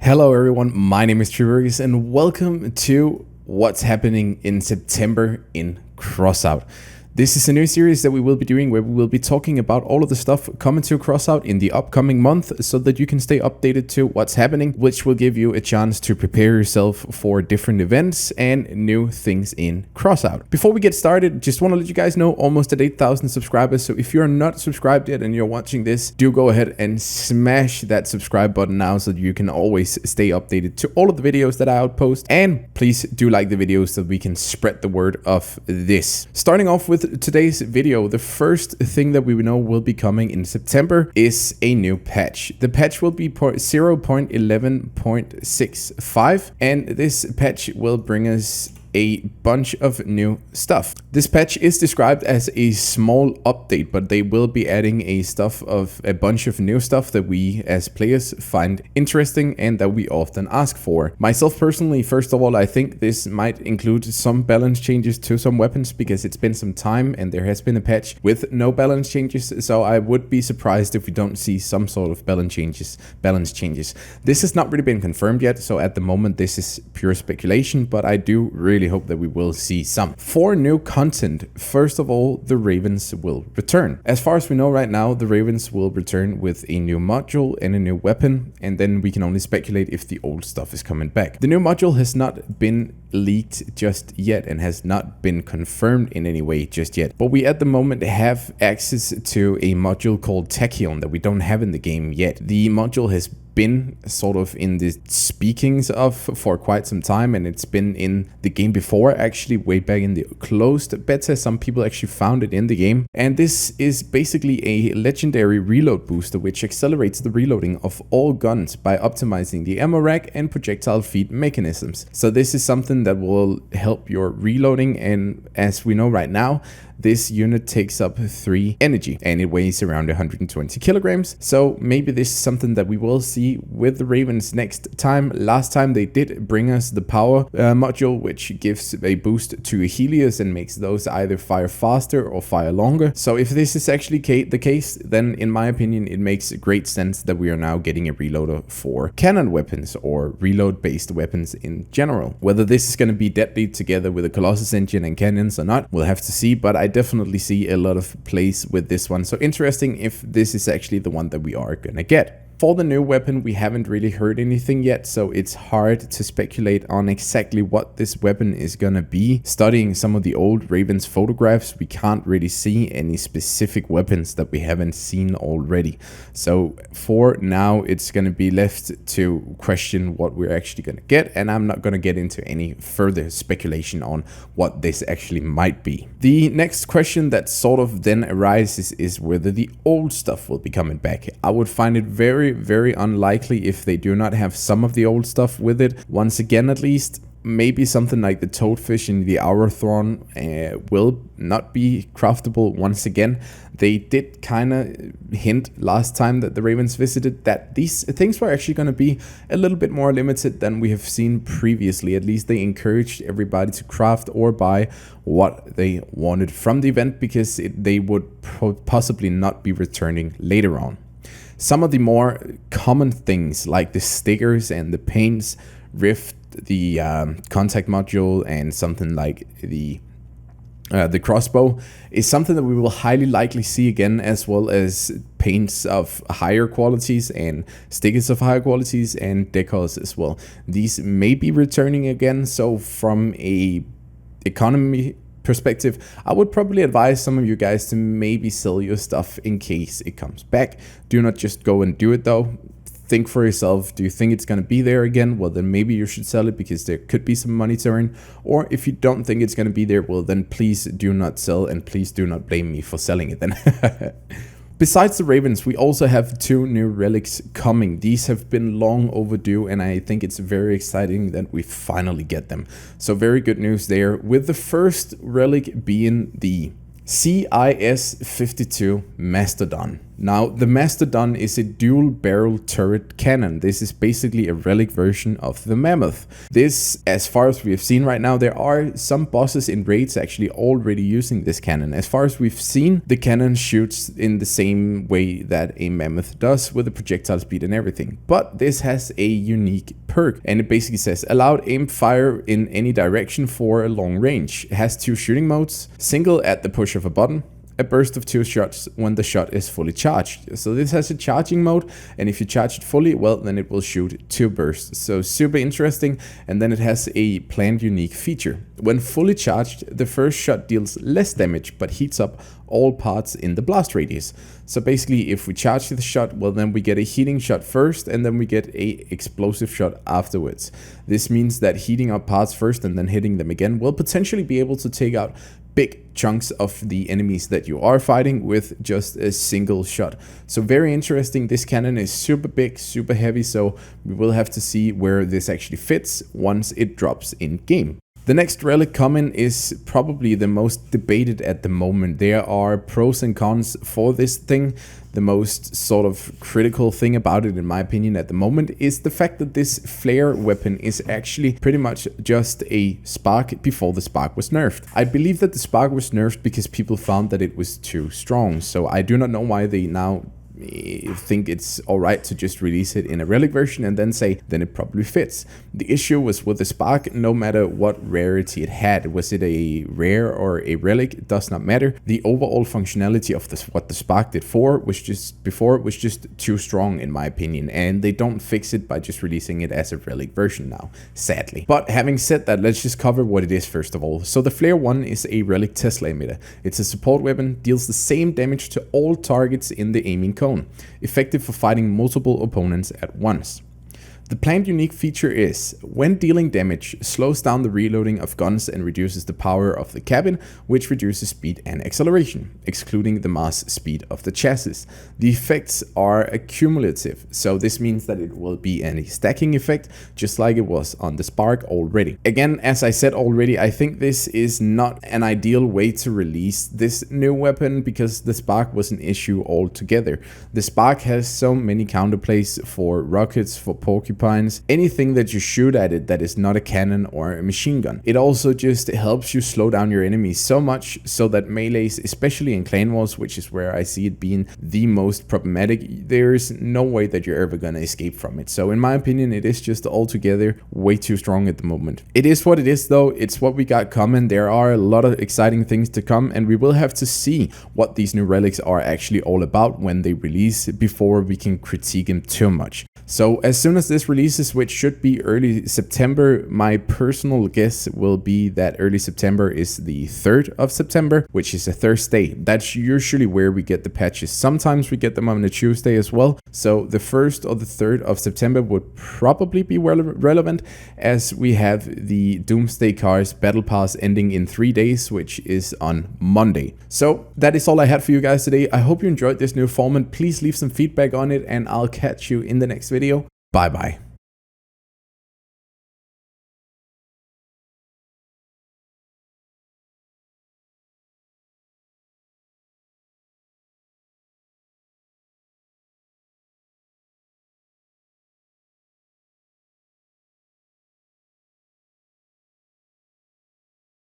Hello everyone, my name is Trivergus and welcome to what's happening in September in CROSSOUT. This is a new series that we will be doing where we will be talking about all of the stuff coming to CROSSOUT in the upcoming month so that you can stay updated to what's happening, which will give you a chance to prepare yourself for different events and new things in CROSSOUT. Before we get started, just want to let you guys know almost at 8,000 subscribers, so if you're not subscribed yet and you're watching this, do go ahead and smash that subscribe button now so that you can always stay updated to all of the videos that I outpost, and please do like the videos so that we can spread the word of this. Starting off with today's video, the first thing that we know will be coming in September is a new patch. The patch will be 0.11.65, and this patch will bring us a bunch of new stuff. This patch is described as a small update, but they will be adding a bunch of new stuff that we as players find interesting and that we often ask for. Myself personally, first of all, I think this might include some balance changes to some weapons because it's been some time and there has been a patch with no balance changes, so I would be surprised if we don't see some sort of balance changes. This has not really been confirmed yet, so at the moment this is pure speculation, but I do really hope that we will see some. For new content, first of all, the Ravens will return. As far as we know right now, the Ravens will return with a new module and a new weapon, and then we can only speculate if the old stuff is coming back. The new module has not been leaked just yet and has not been confirmed in any way just yet, but we at the moment have access to a module called Tachyon that we don't have in the game yet. The module has been sort of in the speakings of for quite some time, and it's been in the game before, actually way back in the closed beta. Some people actually found it in the game, and this is basically a legendary reload booster which accelerates the reloading of all guns by optimizing the ammo rack and projectile feed mechanisms. So this is something that will help your reloading, and as we know right now, this unit takes up 3 energy and it weighs around 120 kilograms. So maybe this is something that we will see with the Ravens next time. Last time they did bring us the power module, which gives a boost to Helios and makes those either fire faster or fire longer. So if this is actually the case, then in my opinion, it makes great sense that we are now getting a reloader for cannon weapons or reload based weapons in general. Whether this is going to be deadly together with a Colossus engine and cannons or not, we'll have to see, but I definitely see a lot of plays with this one. So interesting if this is actually the one that we are gonna get. For the new weapon, we haven't really heard anything yet, so it's hard to speculate on exactly what this weapon is gonna be. Studying some of the old Ravens photographs, we can't really see any specific weapons that we haven't seen already. So for now, it's gonna be left to question what we're actually gonna get, and I'm not gonna get into any further speculation on what this actually might be. The next question that sort of then arises is whether the old stuff will be coming back. I would find it very unlikely if they do not have some of the old stuff with it. Once again, at least, maybe something like the toadfish and the Hourthorn will not be craftable once again. They did kind of hint last time that the Ravens visited that these things were actually going to be a little bit more limited than we have seen previously. At least they encouraged everybody to craft or buy what they wanted from the event because they would possibly not be returning later on. Some of the more common things like the stickers and the paints, Rift, the contact module, and something like the crossbow is something that we will highly likely see again, as well as paints of higher qualities and stickers of higher qualities and decals as well. These may be returning again, so from a economy perspective, I would probably advise some of you guys to maybe sell your stuff in case it comes back. Do not just go and do it though. Think for yourself. Do you think it's going to be there again? Well, then maybe you should sell it because there could be some money to earn. Or if you don't think it's going to be there, well, then please do not sell, and please do not blame me for selling it then. Besides the Ravens, we also have 2 new relics coming. These have been long overdue, and I think it's very exciting that we finally get them. So very good news there, with the first relic being the CIS-52 Mastodon. Now, the Mastodon is a dual barrel turret cannon. This is basically a relic version of the Mammoth. This, as far as we have seen right now, there are some bosses in raids actually already using this cannon. As far as we've seen, the cannon shoots in the same way that a Mammoth does, with the projectile speed and everything. But this has a unique perk, and it basically says allowed aim fire in any direction for a long range. It has 2 shooting modes: single at the push of a button, a burst of 2 shots when the shot is fully charged. So this has a charging mode, and if you charge it fully, well, then it will shoot 2 bursts. So super interesting. And then it has a planned unique feature. When fully charged, the first shot deals less damage but heats up all parts in the blast radius. So basically, if we charge the shot, well, then we get a heating shot first, and then we get a explosive shot afterwards. This means that heating up parts first and then hitting them again will potentially be able to take out big chunks of the enemies that you are fighting with just a single shot. So very interesting. This cannon is super big, super heavy, so we will have to see where this actually fits once it drops in game. The next relic coming is probably the most debated at the moment. There are pros and cons for this thing. The most sort of critical thing about it, in my opinion, at the moment is the fact that this flare weapon is actually pretty much just a spark before the spark was nerfed. I believe that the spark was nerfed because people found that it was too strong. So I do not know why they now think it's alright to just release it in a relic version and then say then it probably fits. The issue was with the spark, no matter what rarity it had, was it a rare or a relic, it does not matter. The overall functionality of what the spark did was just too strong, in my opinion, and they don't fix it by just releasing it as a relic version now, sadly. But having said that, let's just cover what it is first of all. So the Flare 1 is a relic Tesla emitter. It's a support weapon, deals the same damage to all targets in the aiming cone. Effective for fighting multiple opponents at once. The planned unique feature is, when dealing damage, slows down the reloading of guns and reduces the power of the cabin, which reduces speed and acceleration, excluding the mass speed of the chassis. The effects are accumulative, so this means that it will be a stacking effect, just like it was on the Spark already. Again, as I said already, I think this is not an ideal way to release this new weapon, because the Spark was an issue altogether. The Spark has so many counterplays for rockets, for porcupines, anything that you shoot at it that is not a cannon or a machine gun. It also just helps you slow down your enemies so much so that melees, especially in clan wars, which is where I see it being the most problematic, there's no way that you're ever gonna escape from it. So in my opinion, it is just altogether way too strong at the moment. It is what it is though, it's what we got coming. There are a lot of exciting things to come, and we will have to see what these new relics are actually all about when they release before we can critique them too much. So as soon as this releases, which should be early September, my personal guess will be that early September is the 3rd of September, which is a Thursday. That's usually where we get the patches. Sometimes we get them on a Tuesday as well. So the 1st or the 3rd of September would probably be relevant, as we have the Doomsday Cars Battle Pass ending in 3 days, which is on Monday. So that is all I had for you guys today. I hope you enjoyed this new format. Please leave some feedback on it, and I'll catch you in the next video. Bye bye.